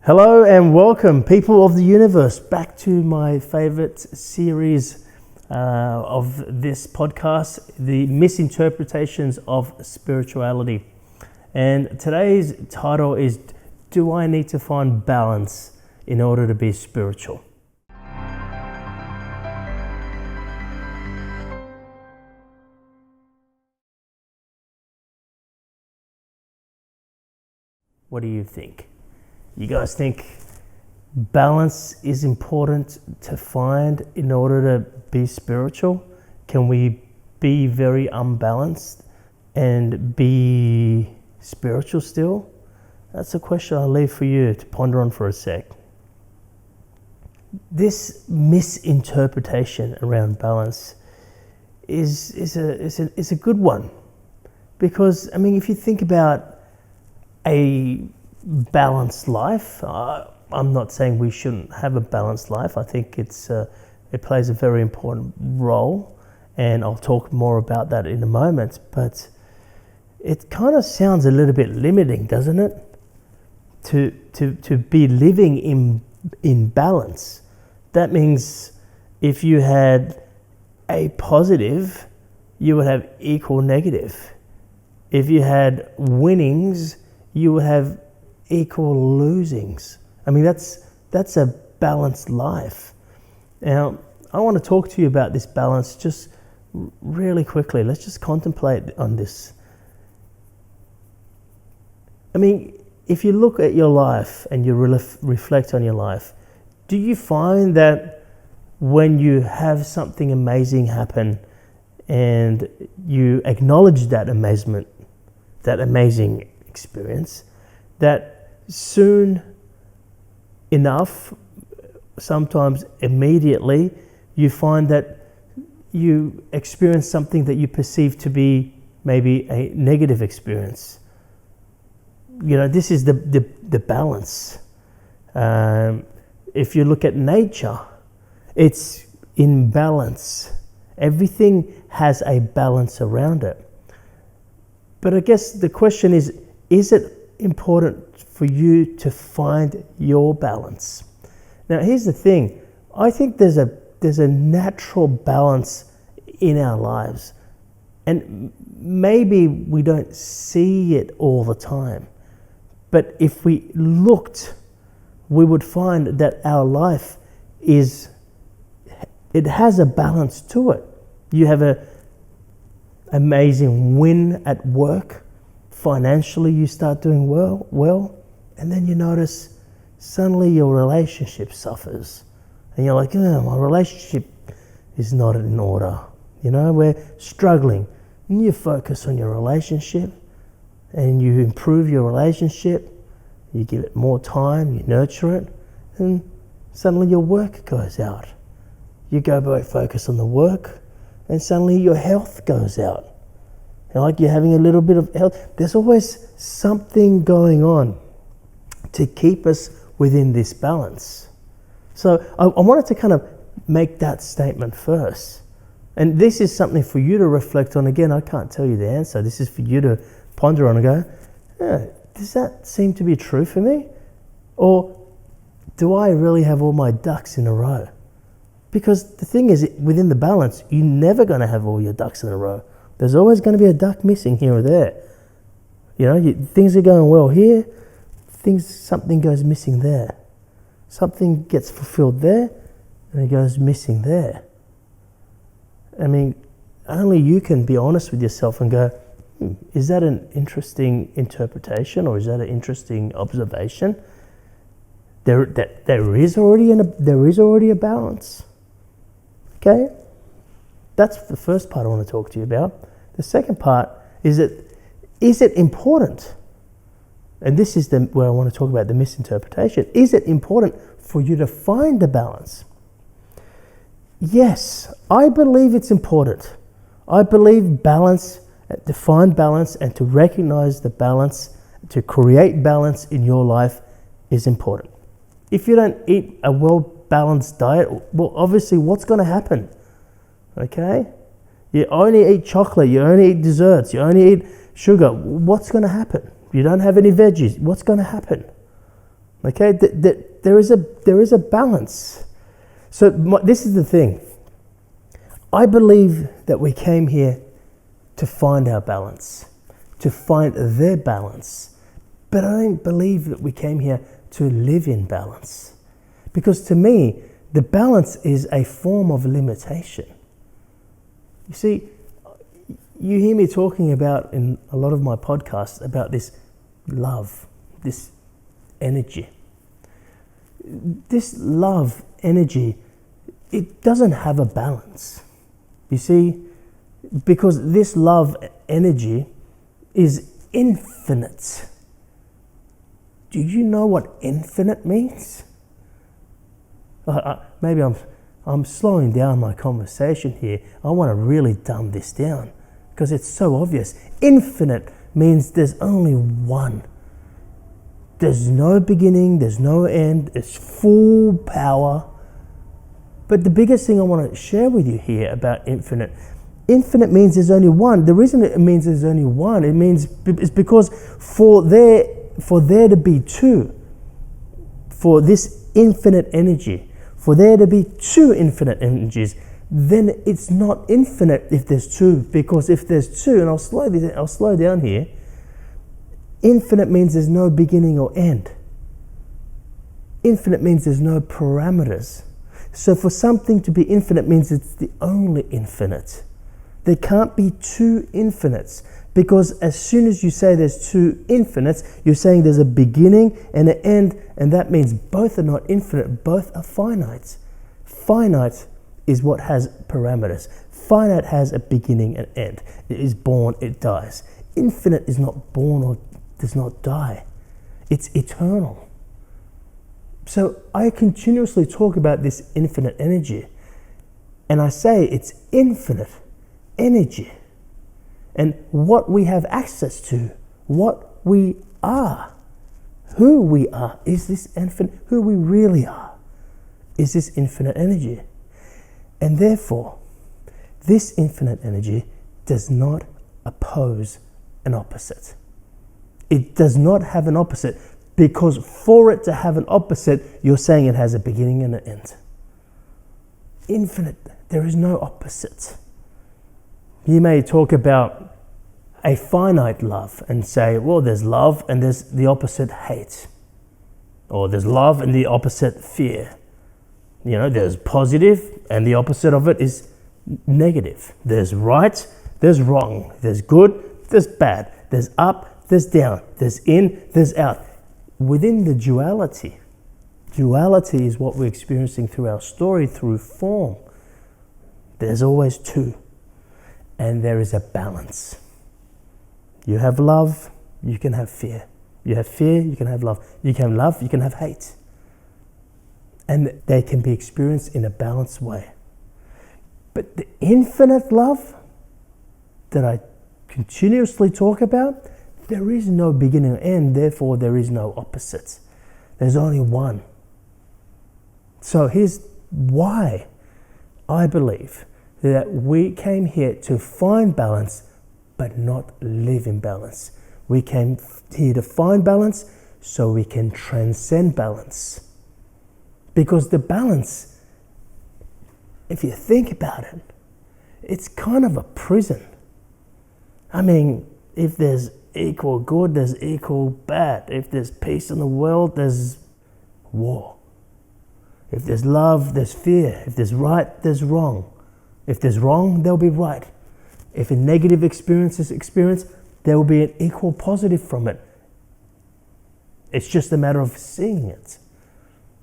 Hello and welcome, people of the universe, back to my favorite series of this podcast, the misinterpretations of spirituality. And today's title is, Do I Need to Find Balance in Order to Be Spiritual? What do you think? You guys think balance is important to find in order to be spiritual? Can we be very unbalanced and be spiritual still? That's a question I'll leave for you to ponder on for a sec. This misinterpretation around balance is a good one, because if you think about a balanced life, I'm not saying we shouldn't have a balanced life. I think it plays a very important role, and I'll talk more about that in a moment. But it kind of sounds a little bit limiting, doesn't it? To be living in balance. That means if you had a positive, you would have equal negative. If you had winnings, you would have equal losings. That's a balanced life. Now, I want to talk to you about this balance just really quickly. Let's just contemplate on this. If you look at your life and you reflect on your life, do you find that when you have something amazing happen and you acknowledge that amazing experience, that soon enough, sometimes immediately, you find that you experience something that you perceive to be maybe a negative experience? This is the balance. If you look at nature, it's in balance. Everything has a balance around it. But I guess the question is it important for you to find your balance? Now, here's the thing. I think there's a natural balance in our lives, and maybe we don't see it all the time. But if we looked, we would find that our life it has a balance to it. You have an amazing win at work. Financially, you start doing well, and then you notice suddenly your relationship suffers, and you're like, my relationship is not in order. We're struggling, and you focus on your relationship, and you improve your relationship. You give it more time, you nurture it, and suddenly your work goes out. You go back, focus on the work, and suddenly your health goes out. Like you're having a little bit of health. There's always something going on to keep us within this balance. So I wanted to kind of make that statement first. And this is something for you to reflect on. Again, I can't tell you the answer. This is for you to ponder on and go, does that seem to be true for me? Or do I really have all my ducks in a row? Because the thing is, within the balance, you're never going to have all your ducks in a row. There's always going to be a duck missing here or there. Things are going well here, something goes missing there. Something gets fulfilled there, and it goes missing there. Only you can be honest with yourself and go, is that an interesting interpretation, or is that an interesting observation? There is already a balance. Okay? That's the first part I want to talk to you about. The second part is it important? And this is where I want to talk about the misinterpretation. Is it important for you to find the balance? Yes, I believe it's important. I believe balance, to find balance and to recognize the balance, to create balance in your life is important. If you don't eat a well-balanced diet, well, obviously what's going to happen? Okay? You only eat chocolate, you only eat desserts, you only eat sugar. What's going to happen? You don't have any veggies. What's going to happen? Okay, there is a balance. So this is the thing. I believe that we came here to find our balance, to find their balance. But I don't believe that we came here to live in balance. Because to me, the balance is a form of limitation. You see, you hear me talking about in a lot of my podcasts about this love, this energy. This love energy, it doesn't have a balance. You see, because this love energy is infinite. Do you know what infinite means? Maybe I'm slowing down my conversation here. I want to really dumb this down because it's so obvious. Infinite means there's only one. There's no beginning, there's no end, it's full power. But the biggest thing I want to share with you here about infinite means there's only one. The reason it means there's only one, it's because for there to be two, for this infinite energy, for there to be two infinite energies, then it's not infinite if there's two. Because if there's two, and I'll slow down here, infinite means there's no beginning or end. Infinite means there's no parameters. So for something to be infinite means it's the only infinite. There can't be two infinites, because as soon as you say there's two infinites, you're saying there's a beginning and an end, and that means both are not infinite, both are finite. Finite is what has parameters. Finite has a beginning and end. It is born, it dies. Infinite is not born or does not die. It's eternal. So I continuously talk about this infinite energy, and I say it's infinite energy. And what we have access to, what we are, who we are, is this infinite, who we really are, is this infinite energy. And therefore, this infinite energy does not oppose an opposite. It does not have an opposite, because for it to have an opposite, you're saying it has a beginning and an end. Infinite, there is no opposite. You may talk about a finite love and say, well, there's love and there's the opposite hate. Or there's love and the opposite fear. You know, there's positive and the opposite of it is negative. There's right, there's wrong. There's good, there's bad. There's up, there's down. There's in, there's out. Within the duality is what we're experiencing through our story, through form. There's always two. And there is a balance. You have love, you can have fear. You have fear, you can have love. You can have love, you can have hate. And they can be experienced in a balanced way. But the infinite love that I continuously talk about, there is no beginning or end, therefore there is no opposite. There's only one. So here's why I believe that we came here to find balance, but not live in balance. We came here to find balance so we can transcend balance. Because the balance, if you think about it, it's kind of a prison. I mean, if there's equal good, there's equal bad. If there's peace in the world, there's war. If there's love, there's fear. If there's right, there's wrong. If there's wrong, there'll be right. If a negative experience is experienced, there will be an equal positive from it. It's just a matter of seeing it.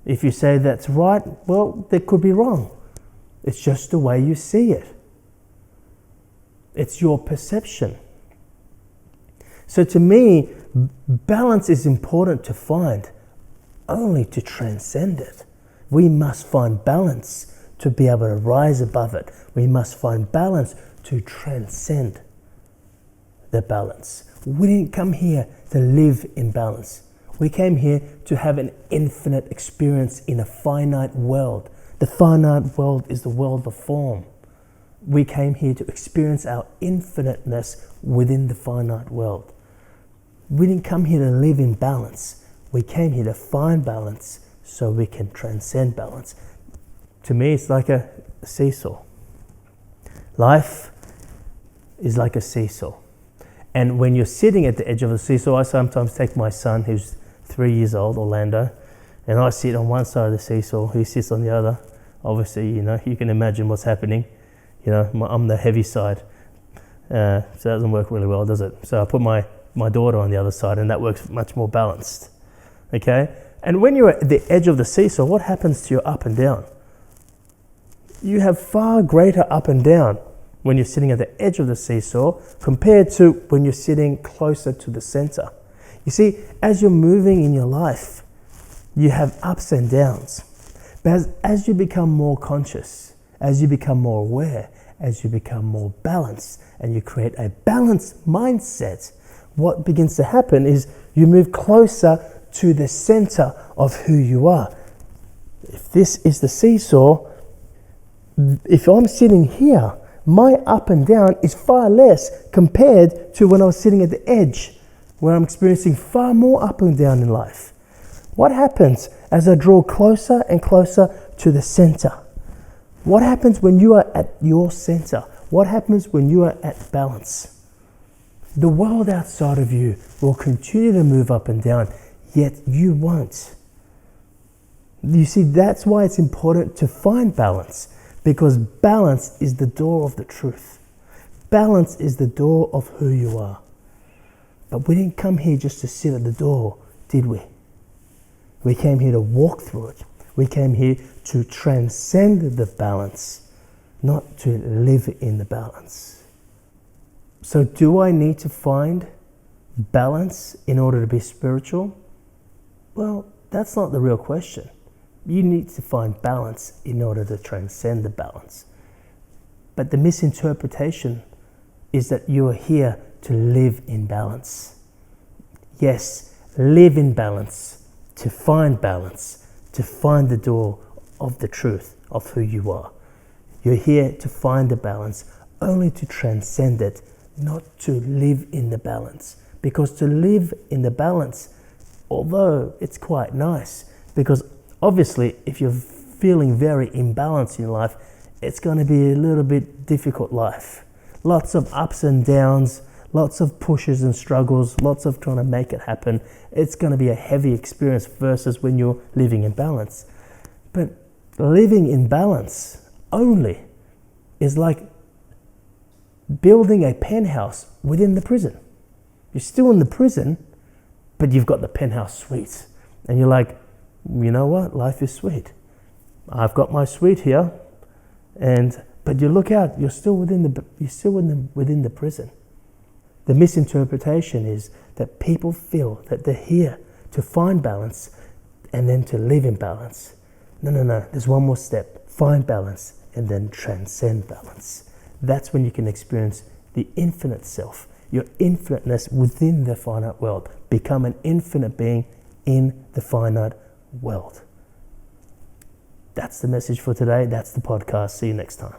If you say that's right, well, that could be wrong. It's just the way you see it. It's your perception. So to me, balance is important to find, only to transcend it. We must find balance to be able to rise above it. We must find balance to transcend the balance. We didn't come here to live in balance. We came here to have an infinite experience in a finite world. The finite world is the world of form. We came here to experience our infiniteness within the finite world. We didn't come here to live in balance. We came here to find balance so we can transcend balance. To me, it's like a seesaw. Life is like a seesaw. And when you're sitting at the edge of the seesaw, I sometimes take my son, who's 3 years old, Orlando, and I sit on one side of the seesaw, he sits on the other. Obviously, you can imagine what's happening. I'm the heavy side. So it doesn't work really well, does it? So I put my daughter on the other side, and that works much more balanced. Okay? And when you're at the edge of the seesaw, what happens to your up and down? You have far greater up and down when you're sitting at the edge of the seesaw compared to when you're sitting closer to the center. You see, as you're moving in your life, you have ups and downs. But as you become more conscious, as you become more aware, as you become more balanced, and you create a balanced mindset, what begins to happen is you move closer to the center of who you are. If this is the seesaw, if I'm sitting here, my up and down is far less compared to when I was sitting at the edge, where I'm experiencing far more up and down in life. What happens as I draw closer and closer to the center? What happens when you are at your center? What happens when you are at balance? The world outside of you will continue to move up and down, yet you won't. You see, that's why it's important to find balance, because balance is the door of the truth. Balance is the door of who you are. But we didn't come here just to sit at the door, did we? We came here to walk through it. We came here to transcend the balance, not to live in the balance. So do I need to find balance in order to be spiritual? Well, that's not the real question. You need to find balance in order to transcend the balance. But the misinterpretation is that you are here to live in balance. Yes, live in balance, to find balance, to find the door of the truth of who you are. You're here to find the balance, only to transcend it, not to live in the balance. Because to live in the balance, although it's quite nice, because obviously if you're feeling very imbalanced in life, it's going to be a little bit difficult life. Lots of ups and downs, lots of pushes and struggles, lots of trying to make it happen. It's going to be a heavy experience versus when you're living in balance. But living in balance only is like building a penthouse within the prison. You're still in the prison, but you've got the penthouse suite. And you're like, you know what? Life is sweet. I've got my suite here, but you look out, you're still within the prison. The misinterpretation is that people feel that they're here to find balance and then to live in balance. No. There's one more step. Find balance and then transcend balance. That's when you can experience the infinite self, your infiniteness within the finite world. Become an infinite being in the finite world. That's the message for today. That's the podcast. See you next time.